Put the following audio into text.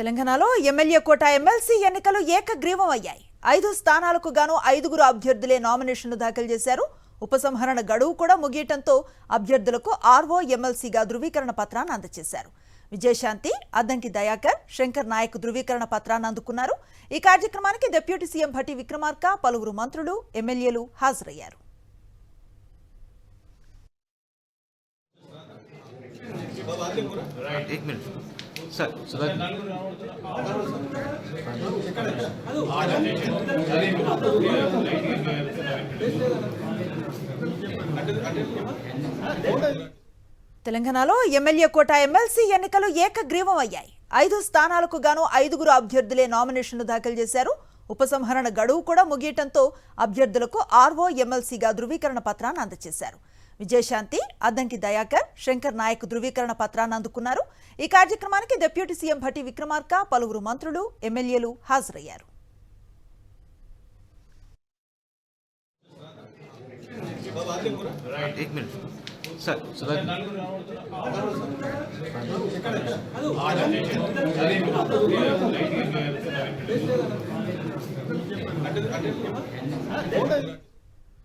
తెలంగాణలో ఎమ్మెల్యే కోట ఎమ్మెల్సీ ఎన్నికలు ఏకగ్రీవం అయ్యాయి. 5 స్థానాలకు గాను 5గురు అభ్యర్థులే నామినేషన్లు దాఖలు చేశారు. ఉపసంహరణ గడువు కూడా ముగియటంతో అభ్యర్థులకు ఆర్ఓ ఎమ్మెల్సీగా ధృవీకరణ పత్రాన్ని అందజేశారు. విజయశాంతి, అద్దంకి దయాకర్, శంకర్ నాయక్ ధృవీకరణ పత్రాన్ని అందుకున్నారు. ఈ కార్యక్రమానికి డిప్యూటీ సీఎం భట్టి విక్రమార్క, పలువురు మంత్రులు, ఎమ్మెల్యేలు హాజరయ్యారు. తెలంగాణలో ఎమ్మెల్యే కోట ఎమ్మెల్సీ ఎన్నికలు ఏకగ్రీవం అయ్యాయి. 5 స్థానాలకు గాను 5గురు అభ్యర్థులే నామినేషన్లు దాఖలు చేశారు. ఉపసంహరణ గడువు కూడా ముగియటంతో అభ్యర్థులకు ఆర్ఓ ఎమ్మెల్సీగా ధృవీకరణ పత్రాన్ని అందజేశారు. విజయశాంతి, అద్దంకి దయాకర్, శంకర్ నాయక్ ధృవీకరణ పత్రాన్ని అందుకున్నారు. ఈ కార్యక్రమానికి డిప్యూటీ సీఎం భట్టి విక్రమార్క, పలువురు మంత్రులు, ఎమ్మెల్యేలు హాజరయ్యారు. सर